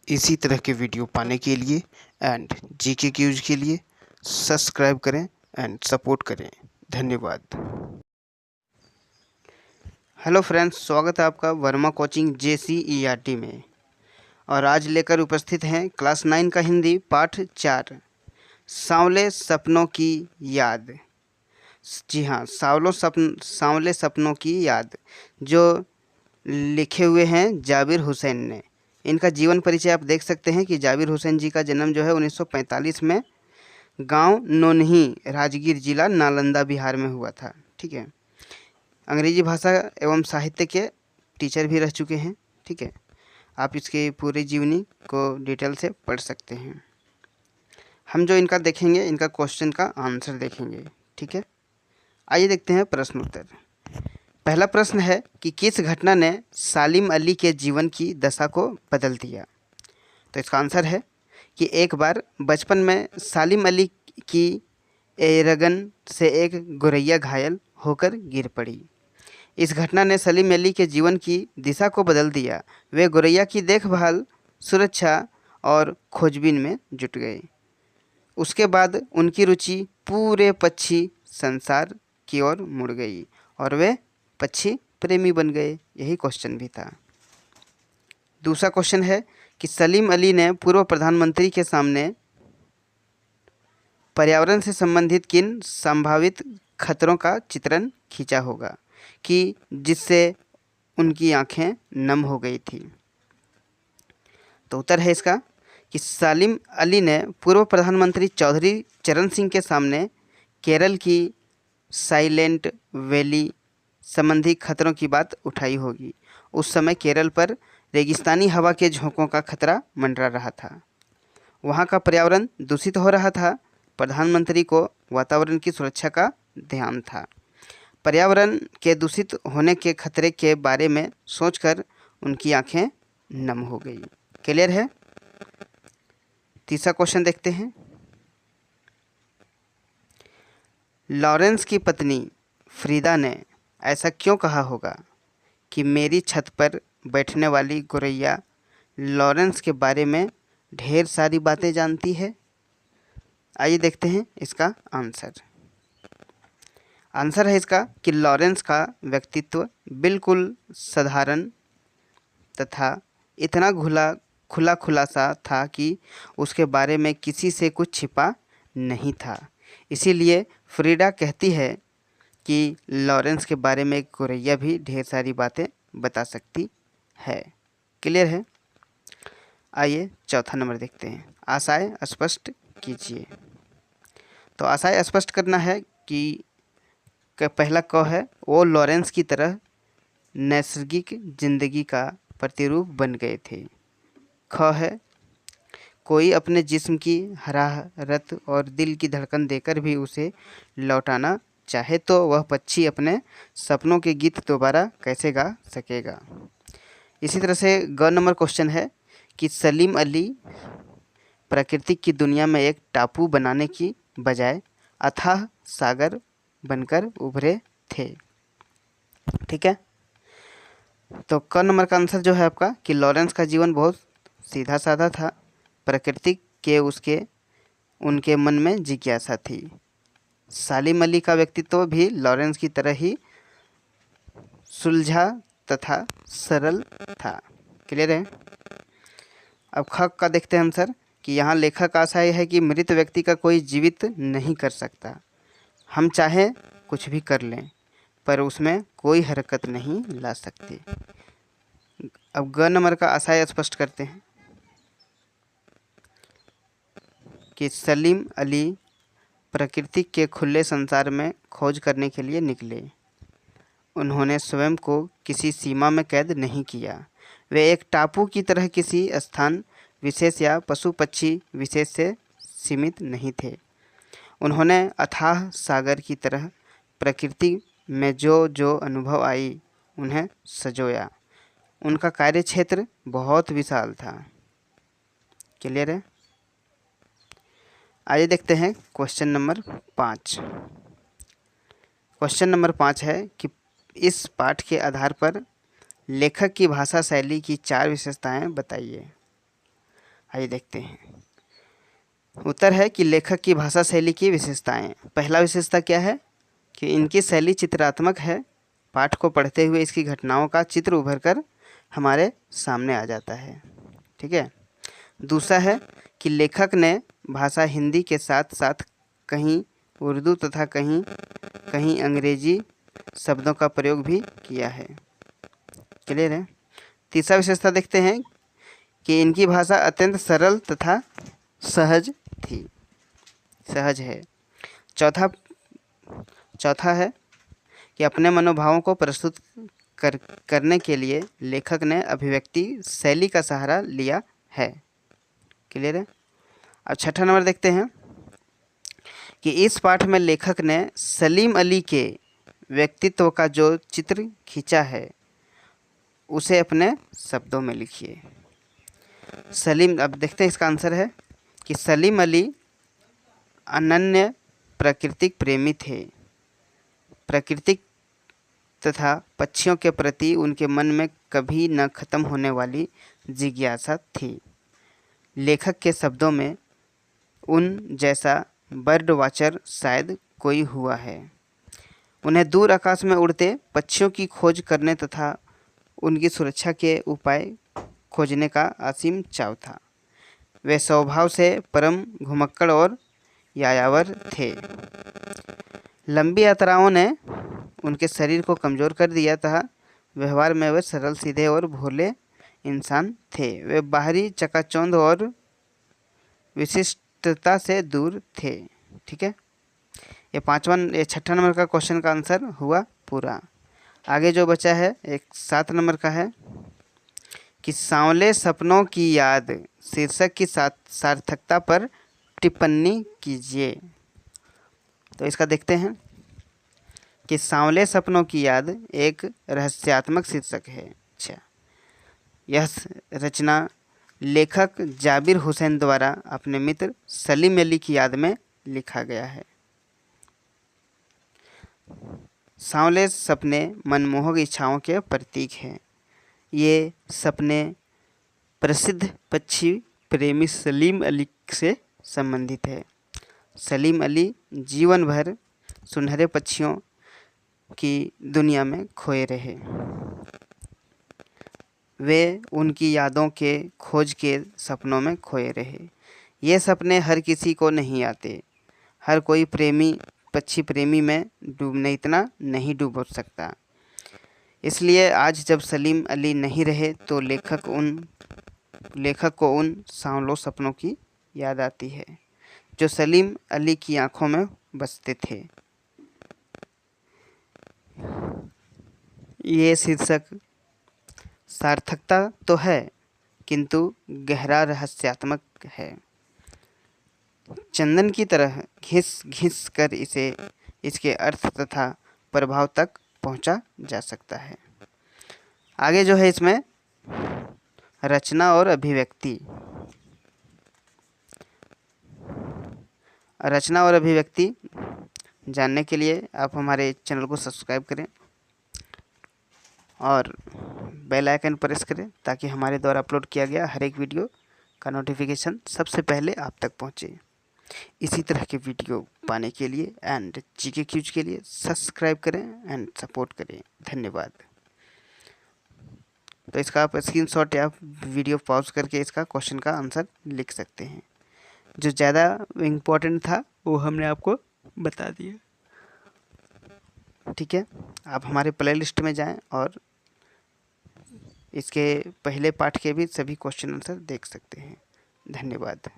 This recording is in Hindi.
इसी तरह के वीडियो पाने के लिए एंड जीके क्यूज के लिए सब्सक्राइब करें एंड सपोर्ट करें। धन्यवाद। हेलो फ्रेंड्स, स्वागत है आपका वर्मा कोचिंग JCERT में। और आज लेकर उपस्थित हैं क्लास 9 का हिंदी पाठ 4 सांवले सपनों की याद। जी हाँ, सांवले सपनों की याद, जो लिखे हुए हैं जाबिर हुसैन ने। इनका जीवन परिचय आप देख सकते हैं कि जाबिर हुसैन जी का जन्म जो है 1945 में गांव नोनही, राजगीर जिला, नालंदा, बिहार में हुआ था। ठीक है। अंग्रेजी भाषा एवं साहित्य के टीचर भी रह चुके हैं। ठीक है, आप इसके पूरी जीवनी को डिटेल से पढ़ सकते हैं। हम जो इनका देखेंगे, इनका क्वेश्चन का आंसर देखेंगे। ठीक है, आइए देखते हैं प्रश्न उत्तर। पहला प्रश्न है कि किस घटना ने सालिम अली के जीवन की दशा को बदल दिया। तो इसका आंसर है कि एक बार बचपन में सालिम अली की एरगन से एक गोरैया घायल होकर गिर पड़ी। इस घटना ने सलीम अली के जीवन की दिशा को बदल दिया। वे गोरैया की देखभाल, सुरक्षा और खोजबीन में जुट गए। उसके बाद उनकी रुचि पूरे पक्षी संसार की ओर मुड़ गई और वे पक्षी प्रेमी बन गए। यही क्वेश्चन भी था। दूसरा क्वेश्चन है कि सलीम अली ने पूर्व प्रधानमंत्री के सामने पर्यावरण से संबंधित किन संभावित खतरों का चित्रण खींचा होगा कि जिससे उनकी आंखें नम हो गई थी। तो उत्तर है इसका कि सलीम अली ने पूर्व प्रधानमंत्री चौधरी चरण सिंह के सामने केरल की साइलेंट वैली संबंधी खतरों की बात उठाई होगी। उस समय केरल पर रेगिस्तानी हवा के झोंकों का खतरा मंडरा रहा था। वहाँ का पर्यावरण दूषित हो रहा था। प्रधानमंत्री को वातावरण की सुरक्षा का ध्यान था। पर्यावरण के दूषित होने के खतरे के बारे में सोचकर उनकी आंखें नम हो गई। क्लियर है। तीसरा क्वेश्चन देखते हैं। लॉरेंस की पत्नी फ्रीदा ने ऐसा क्यों कहा होगा कि मेरी छत पर बैठने वाली गोरैया लॉरेंस के बारे में ढेर सारी बातें जानती है। आइए देखते हैं इसका आंसर। आंसर है इसका कि लॉरेंस का व्यक्तित्व बिल्कुल साधारण तथा इतना खुला खुलासा था कि उसके बारे में किसी से कुछ छिपा नहीं था। इसीलिए फ्रीडा कहती है कि लॉरेंस के बारे में गोरैया भी ढेर सारी बातें बता सकती है। क्लियर है। आइए चौथा नंबर देखते हैं। आशाएं स्पष्ट कीजिए। तो आशाएं स्पष्ट करना है कि पहला क है वो लॉरेंस की तरह नैसर्गिक जिंदगी का प्रतिरूप बन गए थे। ख है कोई अपने जिस्म की हरारत और दिल की धड़कन देकर भी उसे लौटाना चाहे तो वह पक्षी अपने सपनों के गीत दोबारा कैसे गा सकेगा। इसी तरह से ग नंबर क्वेश्चन है कि सलीम अली प्रकृति की दुनिया में एक टापू बनाने की बजाय अथाह सागर बनकर उभरे थे। ठीक है। तो क नंबर का आंसर जो है आपका कि लॉरेंस का जीवन बहुत सीधा साधा था। प्रकृति के उनके मन में जिज्ञासा थी। सालिम अली का व्यक्तित्व भी लॉरेंस की तरह ही सुलझा तथा सरल था। क्लियर है। अब ख का देखते हैं आंसर कि यहाँ लेखक आशा है कि मृत व्यक्ति का कोई जीवित नहीं कर सकता। हम चाहे कुछ भी कर लें पर उसमें कोई हरकत नहीं ला सकते। अब ग नंबर का आशय स्पष्ट करते हैं कि सलीम अली प्रकृति के खुले संसार में खोज करने के लिए निकले। उन्होंने स्वयं को किसी सीमा में कैद नहीं किया। वे एक टापू की तरह किसी स्थान विशेष या पशु पक्षी विशेष से सीमित नहीं थे। उन्होंने अथाह सागर की तरह प्रकृति में जो जो अनुभव आई उन्हें सजोया। उनका कार्य क्षेत्र बहुत विशाल था। क्लियर है। आइए देखते हैं क्वेश्चन नंबर 5। क्वेश्चन नंबर 5 है कि इस पाठ के आधार पर लेखक की भाषा शैली की 4 विशेषताएं बताइए। आइए देखते हैं। उत्तर है कि लेखक की भाषा शैली की विशेषताएं। पहला विशेषता क्या है कि इनकी शैली चित्रात्मक है। पाठ को पढ़ते हुए इसकी घटनाओं का चित्र उभर कर हमारे सामने आ जाता है। ठीक है। दूसरा है कि लेखक ने भाषा हिंदी के साथ साथ कहीं उर्दू तथा कहीं कहीं अंग्रेजी शब्दों का प्रयोग भी किया है। क्लियर है। तीसरा विशेषता देखते हैं कि इनकी भाषा अत्यंत सरल तथा सहज थी, सहज है। चौथा है कि अपने मनोभावों को प्रस्तुत करने के लिए लेखक ने अभिव्यक्ति शैली का सहारा लिया है। क्लियर है। अब छठा नंबर देखते हैं कि इस पाठ में लेखक ने सलीम अली के व्यक्तित्व का जो चित्र खींचा है उसे अपने शब्दों में लिखिए। अब देखते हैं इसका आंसर है कि सलीम अली अनन्य प्राकृतिक प्रेमी थे। प्राकृतिक तथा पक्षियों के प्रति उनके मन में कभी न खत्म होने वाली जिज्ञासा थी। लेखक के शब्दों में उन जैसा बर्ड वाचर शायद कोई हुआ है। उन्हें दूर आकाश में उड़ते पक्षियों की खोज करने तथा उनकी सुरक्षा के उपाय खोजने का असीम चाव था। वे स्वभाव से परम घुमक्कड़ और यायावर थे। लंबी यात्राओं ने उनके शरीर को कमज़ोर कर दिया था। व्यवहार में वे सरल सीधे और भोले इंसान थे। वे बाहरी चकाचौंध और विशिष्टता से दूर थे। ठीक है। ये छठा नंबर का क्वेश्चन का आंसर हुआ पूरा। आगे जो बचा है एक 7 नंबर का है कि सांवले सपनों की याद शीर्षक की सार्थकता पर टिप्पणी कीजिए। तो इसका देखते हैं कि सांवले सपनों की याद एक रहस्यात्मक शीर्षक है। अच्छा, यह रचना लेखक जाबिर हुसैन द्वारा अपने मित्र सलीम अली की याद में लिखा गया है। सांवले सपने मनमोहक इच्छाओं के प्रतीक हैं। ये सपने प्रसिद्ध पक्षी प्रेमी सलीम अली से संबंधित है। सलीम अली जीवन भर सुनहरे पक्षियों की दुनिया में खोए रहे। वे उनकी यादों के खोज के सपनों में खोए रहे। ये सपने हर किसी को नहीं आते। हर कोई पक्षी प्रेमी में इतना नहीं डूब सकता। इसलिए आज जब सलीम अली नहीं रहे तो लेखक को उन सांवलों सपनों की याद आती है जो सलीम अली की आंखों में बसते थे। ये शीर्षक सार्थकता तो है किंतु गहरा रहस्यात्मक है। चंदन की तरह घिस घिस कर इसके अर्थ तथा प्रभाव तक पहुंचा जा सकता है। आगे जो है इसमें रचना और अभिव्यक्ति। रचना और अभिव्यक्ति जानने के लिए आप हमारे चैनल को सब्सक्राइब करें और बेल आइकन प्रेस करें ताकि हमारे द्वारा अपलोड किया गया हर एक वीडियो का नोटिफिकेशन सबसे पहले आप तक पहुंचे। इसी तरह के वीडियो पाने के लिए एंड जीके क्यूज के लिए सब्सक्राइब करें एंड सपोर्ट करें। धन्यवाद। तो इसका आप स्क्रीनशॉट या वीडियो पॉज करके इसका क्वेश्चन का आंसर लिख सकते हैं। जो ज़्यादा इम्पोर्टेंट था वो हमने आपको बता दिया। ठीक है। आप हमारे प्लेलिस्ट में जाएं और इसके पहले पाठ के भी सभी क्वेश्चन आंसर देख सकते हैं। धन्यवाद।